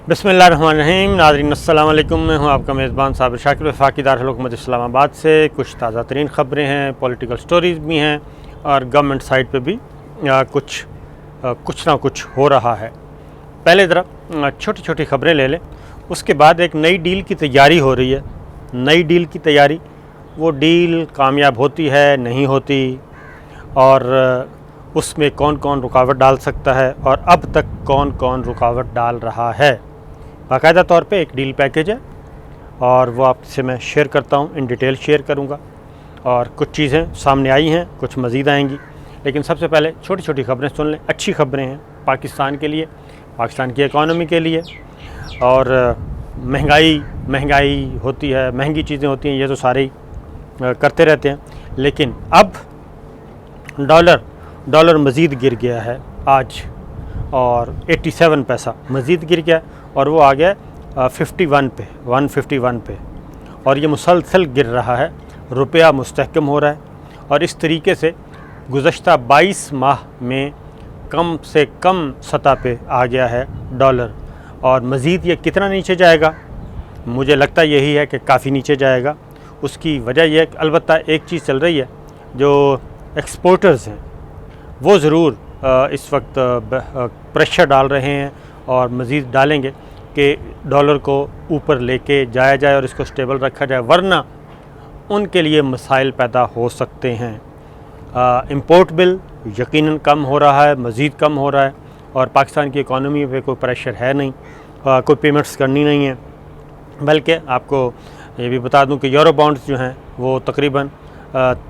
बिस्मिल्लाहिर्रहमानिर्रहीम। नाज़रीन अस्सलाम वालेकुम। मैं हूं आपका मेज़बान साबिर शाकिर वफ़ाक़ी दारुल हुकूमत इस्लामाबाद से। कुछ ताज़ा तरीन ख़बरें हैं, पॉलिटिकल स्टोरीज़ भी हैं और गवर्नमेंट साइड पे भी कुछ ना कुछ हो रहा है। पहले ज़रा छोटी छोटी ख़बरें ले लें, उसके बाद एक नई डील की तैयारी हो रही है। नई डील की तैयारी, वो डील कामयाब होती है नहीं होती, और उसमें कौन कौन रुकावट डाल सकता है और अब तक कौन कौन रुकावट डाल रहा है। बाकायदा तौर पे एक डील पैकेज है और वो आपसे मैं शेयर करता हूँ, इन डिटेल शेयर करूँगा। और कुछ चीज़ें सामने आई हैं, कुछ मज़ीद आएंगी, लेकिन सबसे पहले छोटी छोटी ख़बरें सुन लें। अच्छी ख़बरें हैं पाकिस्तान के लिए, पाकिस्तान की इकॉनमी के लिए। और महंगाई होती है, महंगी चीज़ें होती हैं, ये तो सारे ही करते रहते हैं, लेकिन अब डॉलर मज़ीद गिर गया है आज, और 87 पैसा मज़ीद गिर गया और वो आ गया 151 पे, और ये मुसलसल गिर रहा है। रुपया मुस्तहकम हो रहा है और इस तरीके से गुज़श्ता 22 माह में कम से कम सतह पे आ गया है डॉलर। और मज़ीद ये कितना नीचे जाएगा, मुझे लगता यही है कि काफ़ी नीचे जाएगा। उसकी वजह यह है कि अलबत्ता एक चीज़ चल रही है, जो एक्सपोर्टर्स हैं वो ज़रूर इस वक्त प्रेशर डाल रहे हैं और मज़ीद डालेंगे कि डॉलर को ऊपर लेके जाया जाए और इसको स्टेबल रखा जाए, वरना उनके लिए मसाइल पैदा हो सकते हैं। इंपोर्ट बिल यकीनन कम हो रहा है, मज़ीद कम हो रहा है, और पाकिस्तान की इकॉनमी पे कोई प्रेशर है नहीं, कोई पेमेंट्स करनी नहीं है। बल्कि आपको ये भी बता दूं कि यूरो बॉन्ड्स जो हैं वो तकरीबन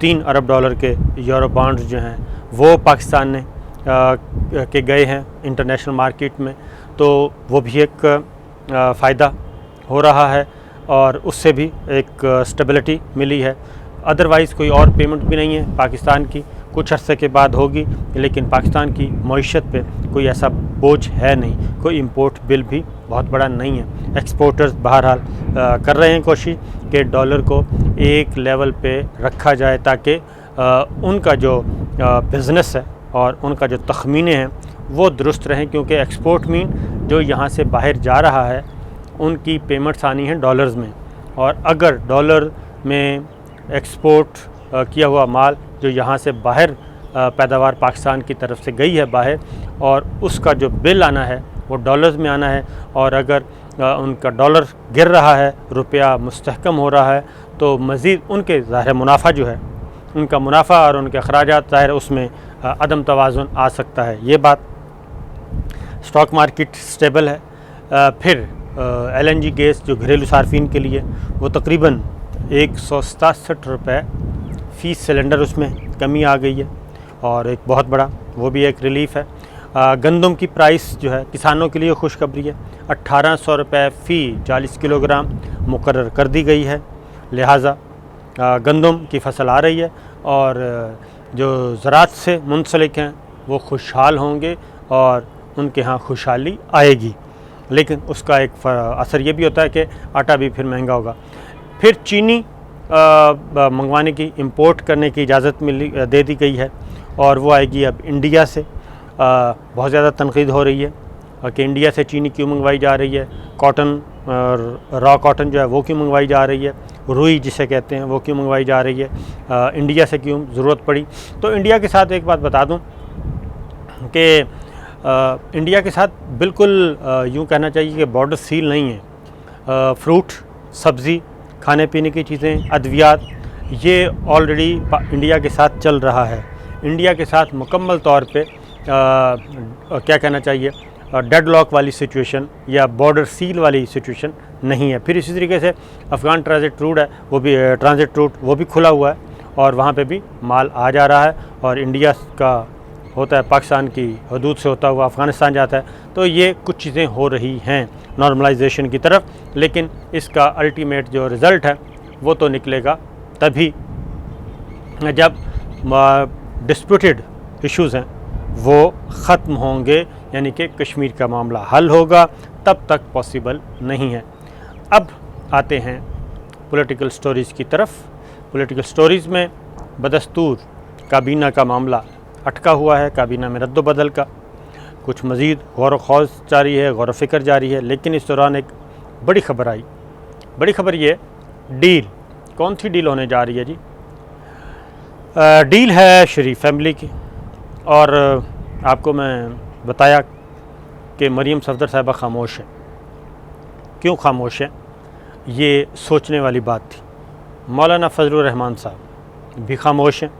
3 अरब डॉलर के यूरो बॉन्ड्स जो हैं वो पाकिस्तान ने के गए हैं इंटरनेशनल मार्केट में, तो वो भी एक फ़ायदा हो रहा है और उससे भी एक स्टेबिलिटी मिली है। अदरवाइज़ कोई और पेमेंट भी नहीं है पाकिस्तान की, कुछ अर्से के बाद होगी, लेकिन पाकिस्तान की मईशत पे कोई ऐसा बोझ है नहीं, कोई इंपोर्ट बिल भी बहुत बड़ा नहीं है। एक्सपोर्टर्स बहरहाल कर रहे हैं कोशिश कि डॉलर को एक लेवल पे रखा जाए ताकि उनका जो बिज़नेस है और उनका जो तखमीने हैं वो दुरुस्त रहें, क्योंकि एक्सपोर्ट मीन जो यहाँ से बाहर जा रहा है उनकी पेमेंट्स आनी है डॉलर्स में, और अगर डॉलर में एक्सपोर्ट किया हुआ माल जो यहाँ से बाहर पैदावार पाकिस्तान की तरफ से गई है बाहर, और उसका जो बिल आना है वो डॉलर्स में आना है, और अगर उनका डॉलर गिर रहा है, रुपया मुस्तहकम हो रहा है, तो मज़ीद उनके ज़ाहिर मुनाफा जो है, उनका मुनाफा और उनके अखराजात ज़ाहिर उसमें अदम तवाज़ुन आ सकता है। ये बात, स्टॉक मार्केट स्टेबल है। फिर LNG गैस जो घरेलू सार्फिन के लिए वो तकरीबन 167 रुपये फ़ी सिलेंडर, उसमें कमी आ गई है और एक बहुत बड़ा वो भी एक रिलीफ़ है। गंदम की प्राइस जो है किसानों के लिए खुशखबरी है, 1800 रुपये फ़ी 40 किलोग्राम मुकर्रर कर दी गई है। लिहाजा गंदम की फसल आ रही है और जो ज़राअत से मुंसलिक हैं वो खुशहाल होंगे और उनके यहाँ खुशहाली आएगी। लेकिन उसका एक असर ये भी होता है कि आटा भी फिर महंगा होगा। फिर चीनी मंगवाने की, इंपोर्ट करने की इजाज़त दे दी गई है और वो आएगी अब इंडिया से। बहुत ज़्यादा तनक़ीद हो रही है कि इंडिया से चीनी क्यों मंगवाई जा रही है, कॉटन, रॉ कॉटन जो है वो क्यों मंगवाई जा रही है, रुई जिसे कहते हैं वो क्यों मंगवाई जा रही है, इंडिया से क्यों ज़रूरत पड़ी। तो इंडिया के साथ एक बात बता दूं कि इंडिया के साथ बिल्कुल यूँ कहना चाहिए कि बॉर्डर सील नहीं है। फ्रूट, सब्ज़ी, खाने पीने की चीज़ें, अद्वियात, ये ऑलरेडी इंडिया के साथ चल रहा है। इंडिया के साथ मुकम्मल तौर पे क्या कहना चाहिए, डेडलॉक वाली सिचुएशन या बॉर्डर सील वाली सिचुएशन नहीं है। फिर इसी तरीके से अफ़गान ट्रांजिट रूट है, वो भी ट्रांजिट रूट वो भी खुला हुआ है और वहाँ पे भी माल आ जा रहा है, और इंडिया का होता है पाकिस्तान की हदूद से होता हुआ अफ़गानिस्तान जाता है। तो ये कुछ चीज़ें हो रही हैं नॉर्मलाइजेशन की तरफ, लेकिन इसका अल्टीमेट जो रिज़ल्ट है वो तो निकलेगा तभी जब डिस्प्यूटेड इश्यूज़ हैं वो ख़त्म होंगे, यानी कि कश्मीर का मामला हल होगा, तब तक पॉसिबल नहीं है। अब आते हैं पॉलिटिकल स्टोरीज़ की तरफ। पॉलिटिकल स्टोरीज़ में बदस्तूर काबीना का मामला अटका हुआ है, काबीना में रद्द बदल का। कुछ मज़ीद गौर व खौज जारी है, गौर व फ़िक्र जारी है। लेकिन इस दौरान एक बड़ी ख़बर आई। बड़ी ख़बर ये डील, कौन सी डील होने जा रही है जी? डील है शरीफ फैमिली की। और आपको मैं बताया कि मरीम सफदर साहिबा ख़ामोश है। क्यों ख़ामोश है, ये सोचने वाली बात थी। मौलाना फजलुर रहमान साहब भी ख़ामोश हैं,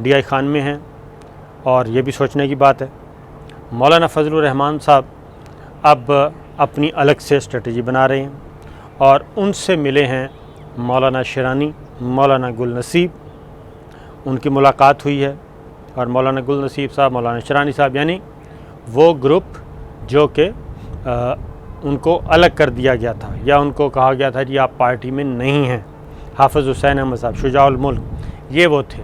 DI खान में हैं, और ये भी सोचने की बात है। मौलाना फजलुर रहमान साहब अब अपनी अलग से स्ट्रेटजी बना रहे हैं और उनसे मिले हैं मौलाना शिरानी, मौलाना गुल नसीब। उनकी मुलाकात हुई है और मौलाना गुल नसीब साहब, मौलाना शिरानी साहब, यानी वो ग्रुप जो कि उनको अलग कर दिया गया था या उनको कहा गया था जी आप पार्टी में नहीं हैं, हाफ़िज़ हुसैन अहमद साहब, शुजाउल मुल्क, ये वो थे।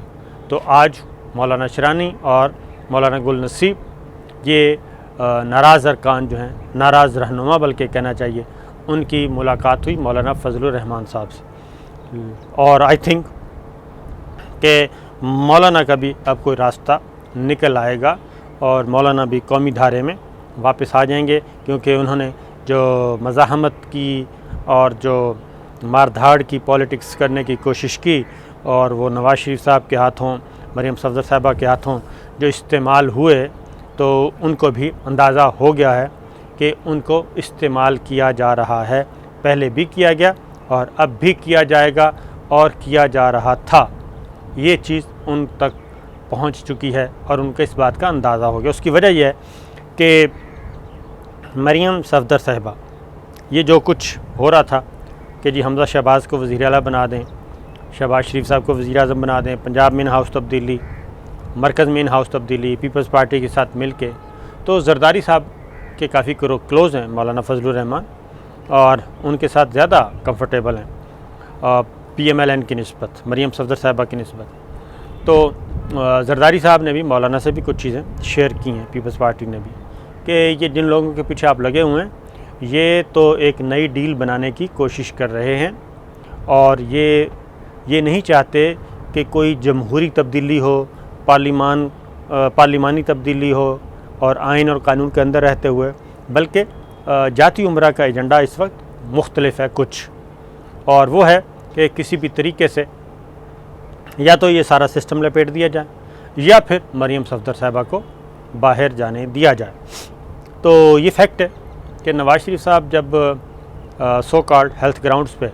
तो आज मौलाना शिरानी और मौलाना गुल नसीब, ये नाराज़ अरकान जो हैं, नाराज़ रहनुमा बल्कि कहना चाहिए, उनकी मुलाकात हुई मौलाना फजलुर रहमान साहब से। और आई थिंक कि मौलाना का भी अब कोई रास्ता निकल आएगा और मौलाना भी कौमी धारे में वापस आ जाएंगे, क्योंकि उन्होंने जो मज़ाहमत की और जो मारधाड़ की पॉलिटिक्स करने की कोशिश की और वो नवाज़ शरीफ साहब के हाथों, मरीम सफदर साहिबा के हाथों जो इस्तेमाल हुए, तो उनको भी अंदाज़ा हो गया है कि उनको इस्तेमाल किया जा रहा है। पहले भी किया गया और अब भी किया जाएगा और किया जा रहा था। ये चीज़ उन तक पहुंच चुकी है और उनको इस बात का अंदाज़ा हो गया। उसकी वजह यह है कि मरीम सफदर साहिबा, ये जो कुछ हो रहा था कि जी हमज़ा शहबाज़ को वज़ीर आला बना दें, शहबाज शरीफ साहब को वज़ीर आज़म बना दें, पंजाब में इन हाउस तब्दीली, मरकज़ में इन हाउस तब्दीली, पीपल्स पार्टी के साथ मिल के, तो जरदारी साहब के काफ़ी क्लोज़ हैं मौलाना फजलुर रहमान और उनके साथ ज़्यादा कंफर्टेबल हैं PMLN की निस्बत, मरीम सफदर साहिबा की निस्बत। तो जरदारी साहब ने भी मौलाना से भी कुछ चीज़ें शेयर की हैं, पीपल्स पार्टी ने भी, कि ये जिन लोगों के पीछे आप लगे हुए हैं, ये तो एक नई डील बनाने की कोशिश कर रहे हैं और ये नहीं चाहते कि कोई जमहूरी तब्दीली हो, पार्लिमानी तब्दीली हो और आइन और कानून के अंदर रहते हुए, बल्कि जाती उम्रा का एजेंडा इस वक्त मुख्तलिफ है कुछ, और वो है कि किसी भी तरीके से या तो ये सारा सिस्टम लपेट दिया जाए या फिर मरीम सफदर साहिबा को बाहर जाने दिया जाए। तो ये फैक्ट है कि नवाज़ शरीफ साहब जब सो कॉल्ड हेल्थ ग्राउंड्स पे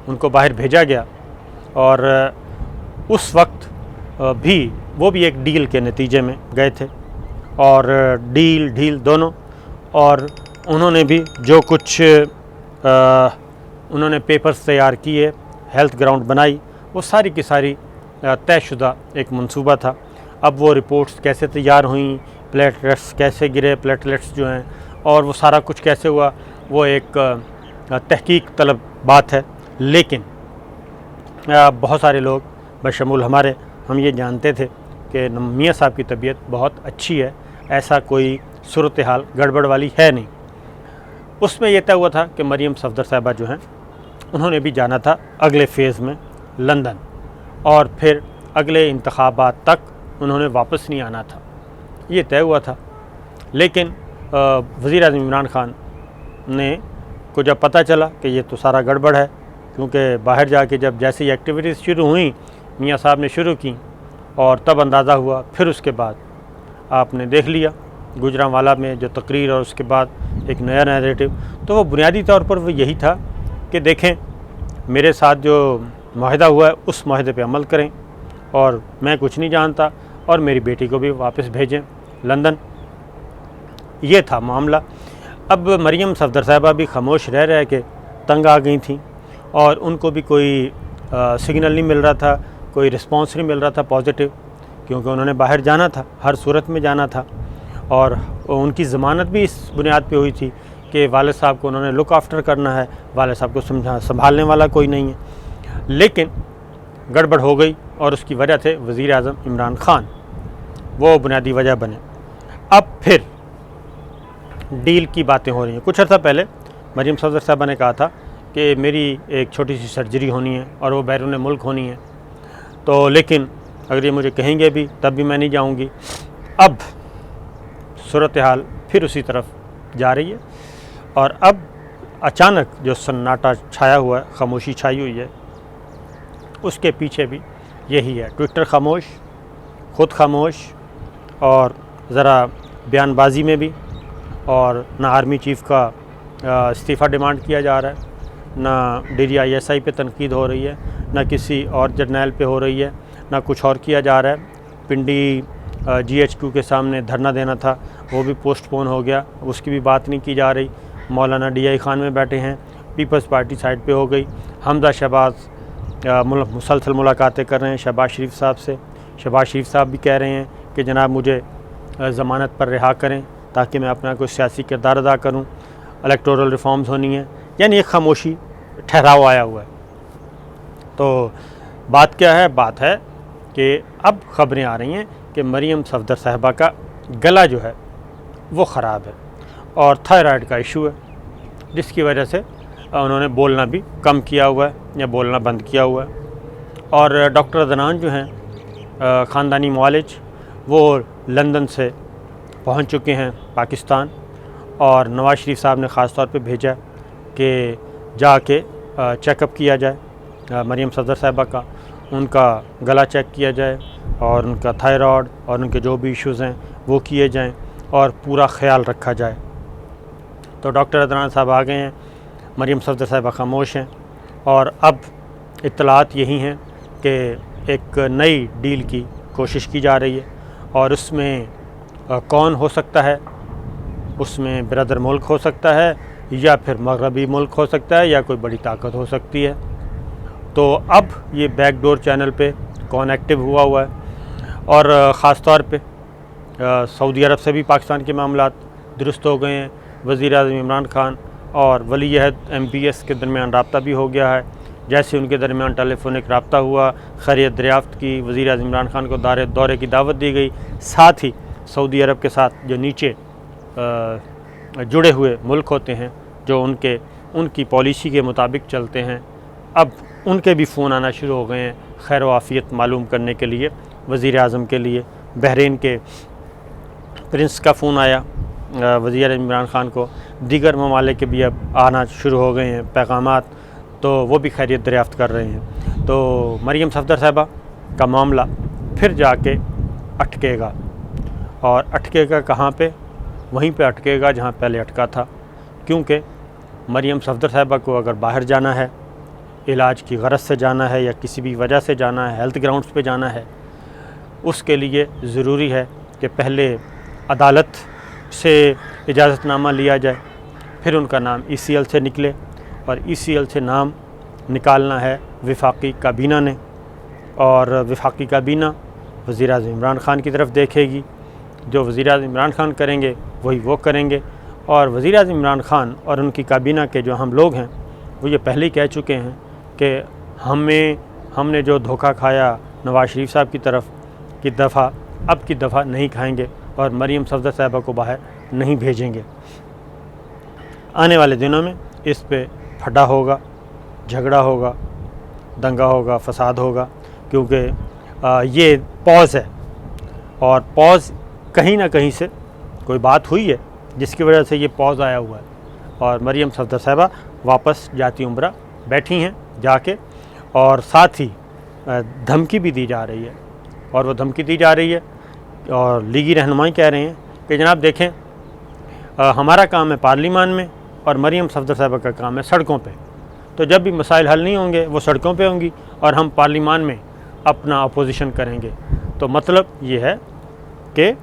उनको बाहर भेजा गया और उस वक्त भी वो भी एक डील के नतीजे में गए थे और डील ढील दोनों, और उन्होंने भी जो कुछ उन्होंने पेपर्स तैयार किए, हेल्थ ग्राउंड बनाई, वो सारी की सारी तयशुदा एक मंसूबा था। अब वो रिपोर्ट्स कैसे तैयार हुई, प्लेटलेट्स कैसे गिरे, प्लेटलेट्स जो हैं, और वो सारा कुछ कैसे हुआ, वो एक तहकीक तलब बात है। लेकिन बहुत सारे लोग बशमूल हमारे, हम ये जानते थे कि मियाँ साहब की तबीयत बहुत अच्छी है, ऐसा कोई सूरत हाल गड़बड़ वाली है नहीं। उसमें यह तय हुआ था कि मरीम सफदर साहिबा जो हैं उन्होंने भी जाना था अगले फ़ेज़ में लंदन, और फिर अगले इंतखाबात तक उन्होंने वापस नहीं आना था, ये तय हुआ था। लेकिन वज़ीर आज़म इमरान खान ने को जब पता चला कि ये तो सारा गड़बड़ है, क्योंकि बाहर जाके जब जैसे ही एक्टिविटीज़ शुरू हुई मियाँ साहब ने शुरू की, और तब अंदाज़ा हुआ। फिर उसके बाद आपने देख लिया गुजरांवाला में जो तकरीर और उसके बाद एक नया नैरेटिव, तो वो बुनियादी तौर पर वो यही था कि देखें मेरे साथ जो माहिदा हुआ है उस माहिदे पे अमल करें और मैं कुछ नहीं जानता और मेरी बेटी को भी वापस भेजें लंदन। ये था मामला। अब मरीम सफदर साहिबा भी खामोश रह के तंग आ गई थी और उनको भी कोई सिग्नल नहीं मिल रहा था, कोई रिस्पांस नहीं मिल रहा था पॉजिटिव, क्योंकि उन्होंने बाहर जाना था, हर सूरत में जाना था, और उनकी ज़मानत भी इस बुनियाद पे हुई थी कि वालिद साहब को उन्होंने लुक आफ्टर करना है, वालिद साहब को संभालने वाला कोई नहीं है। लेकिन गड़बड़ हो गई और उसकी वजह थे वज़ीर आज़म इमरान खान, वो बुनियादी वजह बने। अब फिर डील की बातें हो रही हैं। कुछ अर्सा पहले मरीम सफदर साहबा ने कहा था कि मेरी एक छोटी सी सर्जरी होनी है और वो बैरून मुल्क होनी है, तो लेकिन अगर ये मुझे कहेंगे भी तब भी मैं नहीं जाऊंगी। अब सूरत हाल फिर उसी तरफ जा रही है। और अब अचानक जो सन्नाटा छाया हुआ है, खामोशी छाई हुई है, उसके पीछे भी यही है। ट्विटर खामोश, ख़ुद खामोश, और ज़रा बयानबाजी में भी, और ना आर्मी चीफ़ का इस्तीफ़ा डिमांड किया जा रहा है, ना DGISI पे तनकीद हो रही है, ना किसी और जर्नैल पे हो रही है, ना कुछ और किया जा रहा है। पिंडी GHQ के सामने धरना देना था, वो भी पोस्टपोन हो गया, उसकी भी बात नहीं की जा रही। मौलाना DI खान में बैठे हैं, पीपल्स पार्टी साइड पे हो गई। हमजा शहबाज मुसलसल मुलाकातें कर रहे हैं शहबाज शरीफ साहब से। शहबाज शरीफ साहब भी कह रहे हैं कि जनाब मुझे ज़मानत पर रिहा करें ताकि मैं अपना कोई सियासी किरदार अदा करूं। इलेक्टोरल रिफॉर्म्स होनी है, यानी एक खामोशी ठहराव आया हुआ है। तो बात क्या है? बात है कि अब ख़बरें आ रही हैं कि मरियम सफदर साहिबा का गला जो है वो ख़राब है और थायराइड का इशू है, जिसकी वजह से उन्होंने बोलना भी कम किया हुआ है या बोलना बंद किया हुआ है। और डॉक्टर अदनान जो हैं ख़ानदानी मुआलिज, वो लंदन से पहुंच चुके हैं पाकिस्तान, और नवाज़ शरीफ साहब ने ख़ास तौर पे भेजा कि जाके चेकअप किया जाए मरियम सफदर साहिबा का, उनका गला चेक किया जाए और उनका थायराइड और उनके जो भी इश्यूज़ हैं वो किए जाएं और पूरा ख्याल रखा जाए। तो डॉक्टर अदनान साहब आ गए हैं, मरियम सफदर साहिबा खामोश हैं, और अब इत्तलात यही हैं कि एक नई डील की कोशिश की जा रही है, और उसमें कौन हो सकता है? उसमें ब्रदर मुल्क हो सकता है, या फिर मगरबी मुल्क हो सकता है, या कोई बड़ी ताकत हो सकती है। तो अब ये बैकडोर चैनल पे कौन एक्टिव हुआ है, और ख़ास तौर पे सऊदी अरब से भी पाकिस्तान के मामलात दुरुस्त हो गए हैं। वज़ीर-ए-आज़म इमरान खान और वली अहद MBS के दरमियान रब्ता भी हो गया है। जैसे उनके दरमियान टेलीफोनिक रब्ता हुआ, खैरियत दरियाफ़्त की, वज़ीर-ए-आज़म इमरान खान को दौरे की दावत दी गई। साथ ही सऊदी अरब के साथ जो नीचे जुड़े हुए मुल्क होते हैं, जो उनकी पॉलिसी के मुताबिक चलते हैं, अब उनके भी फ़ोन आना शुरू हो गए हैं खैर व आफ़ियत मालूम करने के लिए। वज़ीर-ए-आज़म के लिए बहरीन के प्रिंस का फ़ोन आया वज़ीर इमरान खान को, दीगर ममालिक के भी अब आना शुरू हो गए हैं पैगामात, तो वो भी खैरियत दरियाफ़्त कर रहे हैं। तो मरियम सफदर साहिबा का मामला फिर जाके अटकेगा, और अटकेगा कहाँ पे? वहीं पे अटकेगा जहाँ पहले अटका था, क्योंकि मरियम सफदर साहिबा को अगर बाहर जाना है, इलाज की गरज से जाना है या किसी भी वजह से जाना है, हेल्थ ग्राउंड्स पे जाना है, उसके लिए ज़रूरी है कि पहले अदालत से इजाज़तनामा लिया जाए, फिर उनका नाम ECL से निकले, और ECL से नाम निकालना है वफाकी काबीना ने, और वफाकी काबीना वज़ीर-ए-आज़म इमरान खान की तरफ देखेगी। जो वज़ीर-ए-आज़म इमरान खान करेंगे वही वो करेंगे, और वज़ीर-ए-आज़म इमरान खान और उनकी काबीना के जो हम लोग हैं वो ये पहले ही कह चुके हैं कि हमने जो धोखा खाया नवाज़ शरीफ साहब की तरफ की दफ़ा, अब की दफ़ा नहीं खाएंगे, और मरियम सफदर साहिबा को बाहर नहीं भेजेंगे। आने वाले दिनों में इस पे फटा होगा, झगड़ा होगा, दंगा होगा, फसाद होगा, क्योंकि ये पॉज़ है, और पॉज़ कहीं ना कहीं से कोई बात हुई है जिसकी वजह से ये पॉज़ आया हुआ है, और मरियम सफदर साहिबा वापस जाती उम्रा बैठी हैं जाके, और साथ ही धमकी भी दी जा रही है, और वो धमकी दी जा रही है, और लीगी रहनुमाई कह रहे हैं कि जनाब देखें, हमारा काम है पार्लिमान में, और मरियम सफदर साहिबा का काम है सड़कों पे। तो जब भी मसाइल हल नहीं होंगे वो सड़कों पे होंगी, और हम पार्लिमान में अपना अपोजिशन करेंगे। तो मतलब ये है कि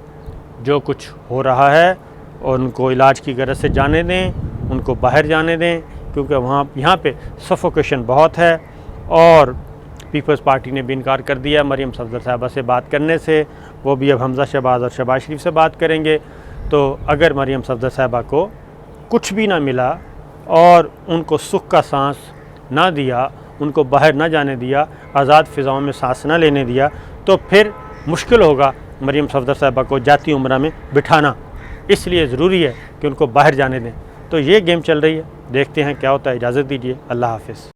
जो कुछ हो रहा है उनको इलाज की गरज से जाने दें, उनको बाहर जाने दें, क्योंकि यहाँ पे सफोकेशन बहुत है, और पीपल्स पार्टी ने भी इनकार कर दिया मरियम सफदर साहिबा से बात करने से। वो भी अब हमजा शहबाज और शहबाज शरीफ से बात करेंगे। तो अगर मरियम सफदर साहिबा को कुछ भी ना मिला और उनको सुख का सांस ना दिया, उनको बाहर ना जाने दिया, आज़ाद फ़िज़ाओं में सांस ना लेने दिया, तो फिर मुश्किल होगा मरियम सफदर साहिबा को जाती उम्रा में बिठाना। इसलिए ज़रूरी है कि उनको बाहर जाने दें। तो ये गेम चल रही है, देखते हैं क्या होता है। इजाज़त दीजिए, अल्लाह हाफ़िज़।